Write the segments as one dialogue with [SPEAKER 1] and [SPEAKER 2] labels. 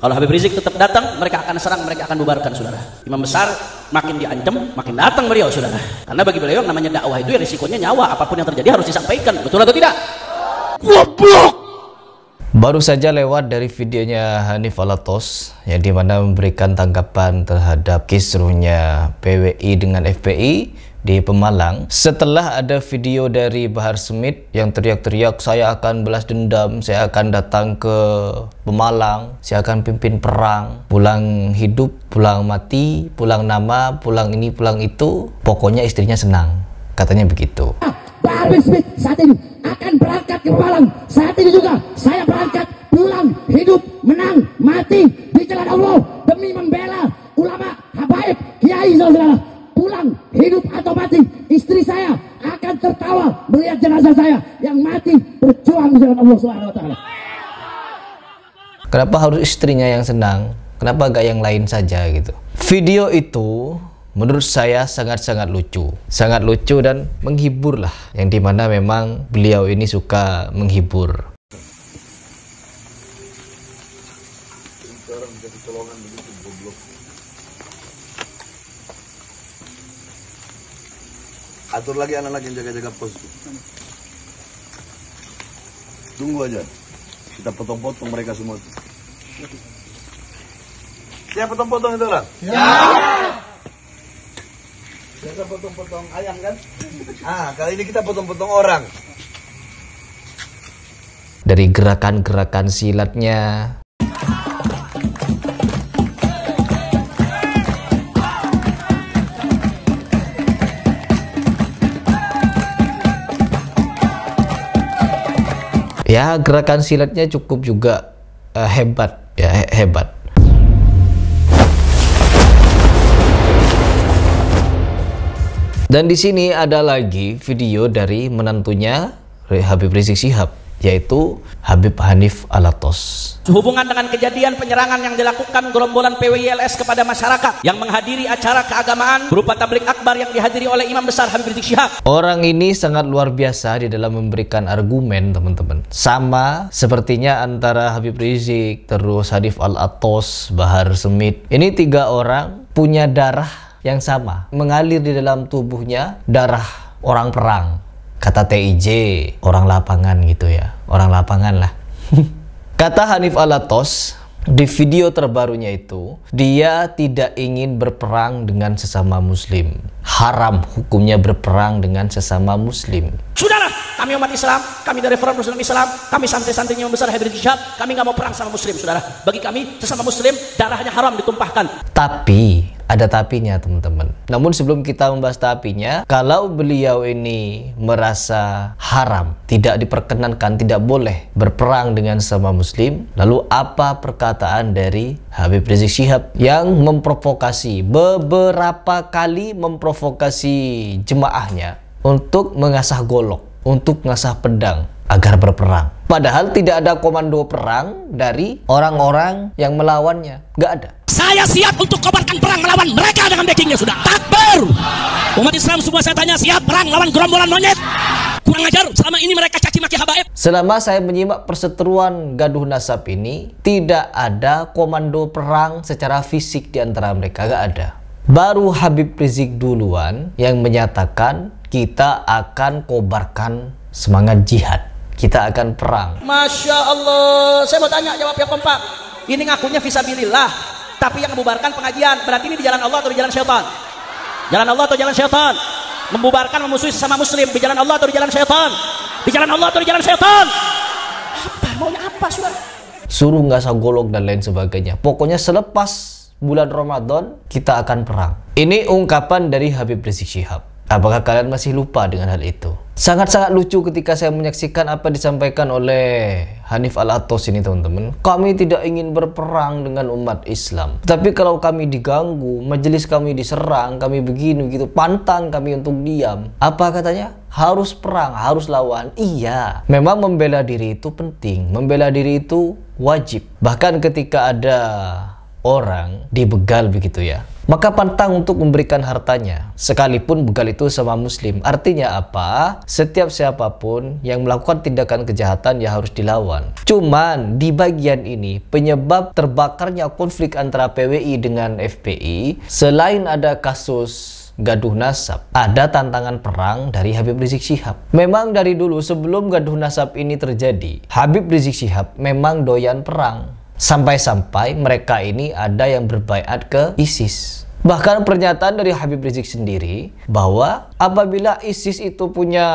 [SPEAKER 1] Kalau Habib Rizik tetap datang, mereka akan serang, mereka akan bubarkan, saudara. Imam besar makin diancam, makin datang beliau, saudara. Karena bagi beliau yang namanya dakwah itu ya risikonya nyawa, apapun yang terjadi harus disampaikan. Betul atau tidak? Goblok!
[SPEAKER 2] Baru saja lewat dari videonya Hanif Alatos yang dimana memberikan tanggapan terhadap kisruhnya PWI dengan FPI di Pemalang. Setelah ada video dari Bahar Smith yang teriak-teriak, saya akan balas dendam, saya akan datang ke Pemalang, saya akan pimpin perang, pulang hidup, pulang mati, pulang nama, pulang ini, pulang itu. Pokoknya istrinya senang, katanya begitu.
[SPEAKER 3] Bahar Smith saat ini akan berangkat ke Pemalang. Saat ini juga saya berangkat, pulang hidup, menang, mati di jalan Allah demi membela ulama, habaib, kiai, saudara. Pulang hidup atau mati, istri saya akan tertawa melihat jenazah saya yang mati berjuang di jalan Allah Subhanahu wa taala.
[SPEAKER 2] Kenapa harus istrinya yang senang? Kenapa gak yang lain saja gitu? Video itu menurut saya sangat-sangat lucu. Sangat lucu dan menghibur lah. Yang dimana memang beliau ini suka menghibur.
[SPEAKER 4] Atur lagi anak-anak yang jaga-jaga pos. Tunggu aja. Kita potong-potong mereka semua. Siapa potong-potong itu lah? Ya. Kita potong-potong ayam kan? Kali ini kita potong-potong orang.
[SPEAKER 2] Dari gerakan-gerakan silatnya, ya gerakan silatnya cukup juga hebat ya, hebat. Dan di sini ada lagi video dari menantunya Habib Rizik Syihab, yaitu Habib Hanif Alatos.
[SPEAKER 1] Sehubungan dengan kejadian penyerangan yang dilakukan gerombolan PWILS kepada masyarakat yang menghadiri acara keagamaan berupa tablik akbar yang dihadiri oleh Imam besar Habib Rizik Syihab.
[SPEAKER 2] Orang ini sangat luar biasa di dalam memberikan argumen, teman-teman. Sama sepertinya antara Habib Rizik, terus Hanif Alatos, Bahar Smith. Ini tiga orang punya darah yang sama, mengalir di dalam tubuhnya darah orang perang. Kata TIJ, orang lapangan gitu ya, orang lapangan lah. Kata Hanif Alatos di video terbarunya itu, dia tidak ingin berperang dengan sesama muslim. Haram hukumnya berperang dengan sesama muslim.
[SPEAKER 1] Saudara, kami umat Islam, kami dari Forum Muslim Islam, kami santri-santrinya yang besar Habib Rizik Syihab, kami nggak mau perang sama muslim, saudara. Bagi kami sesama muslim darahnya haram ditumpahkan.
[SPEAKER 2] Tapi ada tapinya, teman-teman. Namun sebelum kita membahas tapinya, kalau beliau ini merasa haram, tidak diperkenankan, tidak boleh berperang dengan sesama muslim, lalu apa perkataan dari Habib Rizik Syihab yang memprovokasi, beberapa kali memprovokasi jemaahnya untuk mengasah golok, untuk mengasah pedang agar berperang. Padahal tidak ada komando perang dari orang-orang yang melawannya, nggak ada.
[SPEAKER 1] Saya siap untuk kobarkan perang melawan mereka dengan backingnya, sudah. Takbir! Umat Islam semua saya tanya, siap perang lawan gerombolan monyet? Kurang ajar, selama ini mereka caci maki habaib.
[SPEAKER 2] Selama saya menyimak perseteruan gaduh nasab ini, tidak ada komando perang secara fisik di antara mereka, gak ada. Baru Habib Rizik duluan yang menyatakan kita akan kobarkan semangat jihad, kita akan perang.
[SPEAKER 1] Masya Allah, saya mau tanya, jawab yang kompak. Ini ngakunya fisabilillah, tapi yang membubarkan pengajian, berarti ini di jalan Allah atau di jalan syaitan? Jalan Allah atau jalan syaitan? Membubarkan, memusuhi sesama muslim di jalan Allah atau di jalan syaitan? Di jalan Allah atau di jalan syaitan? Apa? Maunya apa, saudara?
[SPEAKER 2] Suruh ngasah golok dan lain sebagainya. Pokoknya selepas bulan Ramadan kita akan perang. Ini ungkapan dari Habib Rizik Syihab. Apakah kalian masih lupa dengan hal itu? Sangat-sangat lucu ketika saya menyaksikan apa disampaikan oleh Hanif Alatos ini, teman-teman. Kami tidak ingin berperang dengan umat Islam, tapi kalau kami diganggu, majelis kami diserang, kami begini gitu, pantang kami untuk diam. Apa katanya? Harus perang, harus lawan. Iya, memang membela diri itu penting, membela diri itu wajib. Bahkan ketika ada orang dibegal begitu ya, maka pantang untuk memberikan hartanya, sekalipun begal itu sama muslim. Artinya apa? Setiap siapapun yang melakukan tindakan kejahatan ya harus dilawan. Cuman di bagian ini, penyebab terbakarnya konflik antara PWI dengan FPI, selain ada kasus gaduh nasab, ada tantangan perang dari Habib Rizik Syihab. Memang dari dulu sebelum gaduh nasab ini terjadi, Habib Rizik Syihab memang doyan perang. Sampai-sampai mereka ini ada yang berbaiat ke ISIS. Bahkan pernyataan dari Habib Rizik sendiri bahwa apabila ISIS itu punya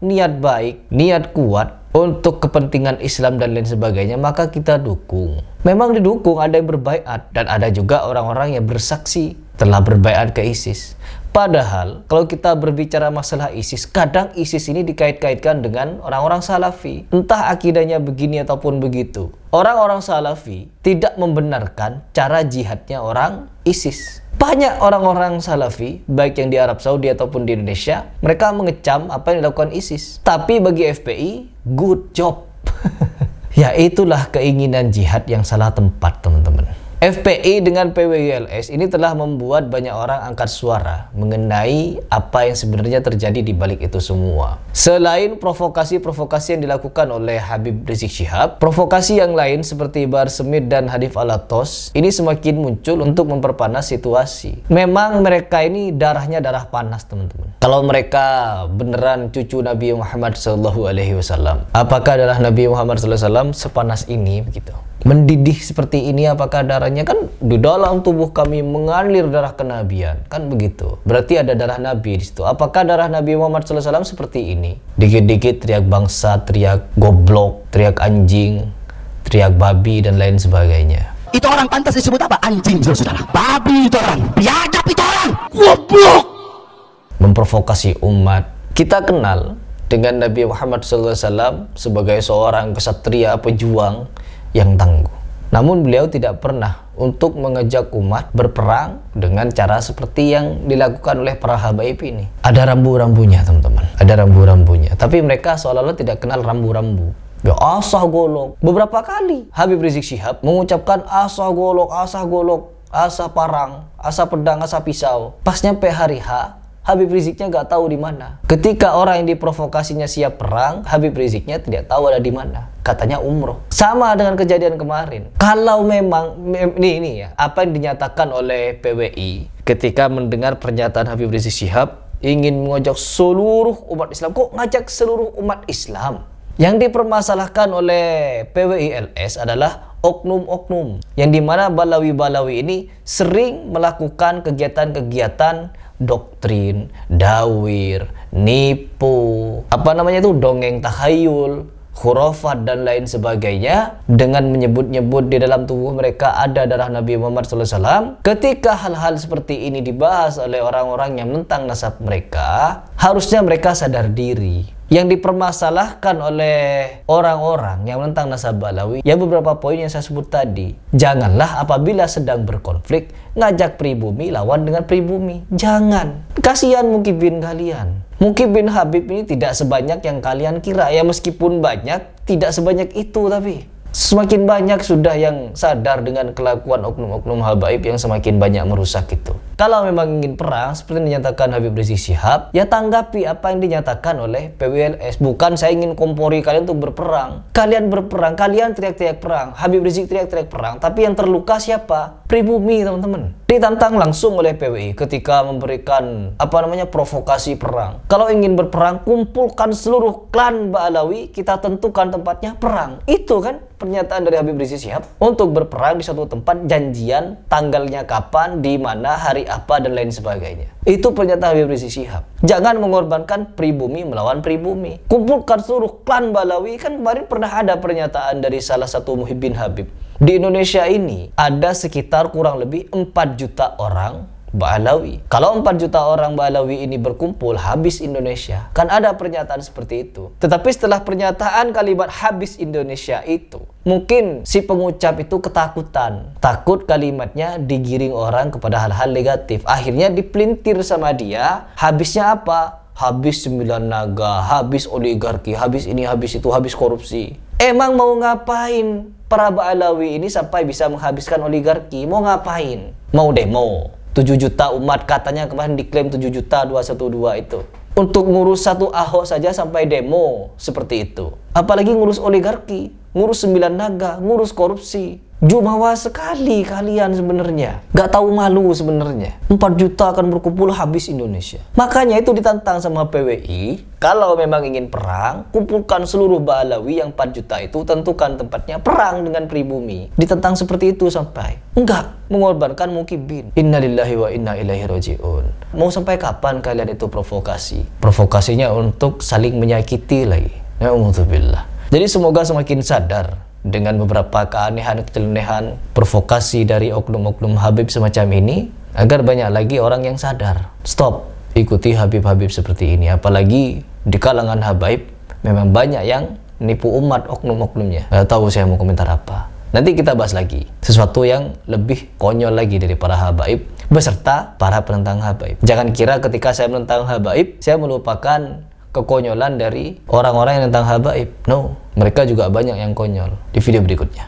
[SPEAKER 2] niat baik, niat kuat untuk kepentingan Islam dan lain sebagainya, maka kita dukung. Memang didukung, ada yang berbaiat dan ada juga orang-orang yang bersaksi telah berbaiat ke ISIS. Padahal kalau kita berbicara masalah ISIS, kadang ISIS ini dikait-kaitkan dengan orang-orang Salafi. Entah akidahnya begini ataupun begitu. Orang-orang Salafi tidak membenarkan cara jihadnya orang ISIS. Banyak orang-orang Salafi, baik yang di Arab Saudi ataupun di Indonesia, mereka mengecam apa yang dilakukan ISIS. Tapi bagi FPI, good job. Ya itulah keinginan jihad yang salah tempat, teman-teman. FPI dengan PWILS ini telah membuat banyak orang angkat suara mengenai apa yang sebenarnya terjadi di balik itu semua. Selain provokasi-provokasi yang dilakukan oleh Habib Rizik Syihab, provokasi yang lain seperti Bahar Smith dan Hadif Al-Attos ini semakin muncul untuk memperpanas situasi. Memang mereka ini darahnya darah panas, teman-teman. Kalau mereka beneran cucu Nabi Muhammad SAW, apakah darah Nabi Muhammad SAW sepanas ini begitu? Mendidih seperti ini, apakah darahnya? Kan di dalam tubuh kami mengalir darah kenabian, kan begitu. Berarti ada darah Nabi di situ. Apakah darah Nabi Muhammad SAW seperti ini? Dikit-dikit teriak bangsa, teriak goblok, teriak anjing, teriak babi dan lain sebagainya.
[SPEAKER 3] Itu orang pantas disebut apa? Anjing, saudara. Babi itu orang. Biadab itu orang. Goblok.
[SPEAKER 2] Memprovokasi umat. Kita kenal dengan Nabi Muhammad SAW sebagai seorang kesatria pejuang yang tangguh. Namun beliau tidak pernah untuk mengajak umat berperang dengan cara seperti yang dilakukan oleh para habaib ini. Ada rambu-rambunya, teman-teman. Ada rambu-rambunya. Tapi mereka seolah-olah tidak kenal rambu-rambu. Ya asah golok. Beberapa kali Habib Rizik Syihab mengucapkan asah golok, asah parang, asah pedang, asah pisau. Pas nyampe hari H, Habib Riziknya gak tahu di mana. Ketika orang yang diprovokasinya siap perang, Habib Riziknya tidak tahu ada di mana. Katanya umroh. Sama dengan kejadian kemarin. Kalau memang ini ya, apa yang dinyatakan oleh PWI ketika mendengar pernyataan Habib Rizik Syihab ingin mengajak seluruh umat Islam. Kok ngajak seluruh umat Islam? Yang dipermasalahkan oleh PWILS adalah oknum-oknum yang dimana Balawi-Balawi ini sering melakukan kegiatan-kegiatan doktrin, dawir, nipu, dongeng takhayul, khurafat dan lain sebagainya, dengan menyebut-nyebut di dalam tubuh mereka ada darah Nabi Muhammad SAW. Ketika hal-hal seperti ini dibahas oleh orang-orang yang menentang nasab mereka, harusnya mereka sadar diri. Yang dipermasalahkan oleh orang-orang yang menentang nasab Balawi, ya beberapa poin yang saya sebut tadi. Janganlah apabila sedang berkonflik ngajak pribumi lawan dengan pribumi. Jangan. Kasihan mukibin kalian. Mukibin Habib ini tidak sebanyak yang kalian kira. Ya meskipun banyak, tidak sebanyak itu tapi. Semakin banyak sudah yang sadar dengan kelakuan oknum-oknum habaib yang semakin banyak merusak itu. Kalau memang ingin perang, seperti yang dinyatakan Habib Rizik Syihab, ya tanggapi apa yang dinyatakan oleh PWLS. Bukan saya ingin kompori kalian untuk berperang. Kalian berperang, kalian teriak-teriak perang. Habib Rizik teriak-teriak perang. Tapi yang terluka siapa? Pribumi, teman-teman. Ditantang langsung oleh PWI ketika memberikan provokasi perang. Kalau ingin berperang, kumpulkan seluruh klan Ba'alawi, kita tentukan tempatnya perang. Itu kan pernyataan dari Habib Rizik Syihab untuk berperang di suatu tempat, janjian tanggalnya kapan, di mana, hari apa dan lain sebagainya. Itu pernyataan Habib Rizik Syihab. Jangan mengorbankan pribumi melawan pribumi. Kumpulkan seluruh klan Balawi. Kan kemarin pernah ada pernyataan dari salah satu muhibbin Habib. Di Indonesia ini ada sekitar kurang lebih 4 juta orang Ba'alawi. Kalau 4 juta orang Ba'alawi ini berkumpul, habis Indonesia. Kan ada pernyataan seperti itu. Tetapi setelah pernyataan kalimat habis Indonesia itu, mungkin si pengucap itu ketakutan. Takut kalimatnya digiring orang kepada hal-hal negatif. Akhirnya dipelintir sama dia. Habisnya apa? habis 9 naga, habis oligarki, habis ini, habis itu, habis korupsi. Emang mau ngapain para Ba'alawi ini sampai bisa menghabiskan oligarki? Mau ngapain? Mau demo 7 juta umat, katanya kemarin diklaim 7 juta 212 itu. Untuk ngurus satu Ahok saja sampai demo seperti itu. Apalagi ngurus oligarki, ngurus 9 naga, ngurus korupsi. Jumawa sekali kalian sebenarnya. Gak tahu malu sebenarnya. 4 juta akan berkumpul habis Indonesia. Makanya itu ditantang sama PWI. Kalau memang ingin perang, kumpulkan seluruh Ba'alawi yang 4 juta itu, tentukan tempatnya, perang dengan pribumi. Ditantang seperti itu sampai. Enggak, mengorbankan mukibin. Innalillahi wa inna ilaihi raji'un. Mau sampai kapan kalian itu provokasi? Provokasinya untuk saling menyakiti lagi. Na'udzubillah. Jadi semoga semakin sadar dengan beberapa keanehan-kecelenehan provokasi dari oknum-oknum Habib semacam ini, agar banyak lagi orang yang sadar. Stop ikuti Habib-Habib seperti ini. Apalagi di kalangan habaib memang banyak yang nipu umat oknum-oknumnya. Gak tahu saya mau komentar apa. Nanti kita bahas lagi sesuatu yang lebih konyol lagi dari para habaib beserta para penentang habaib. Jangan kira ketika saya menentang habaib, saya melupakan kekonyolan dari orang-orang yang tentang habaib. No, mereka juga banyak yang konyol. Di video berikutnya.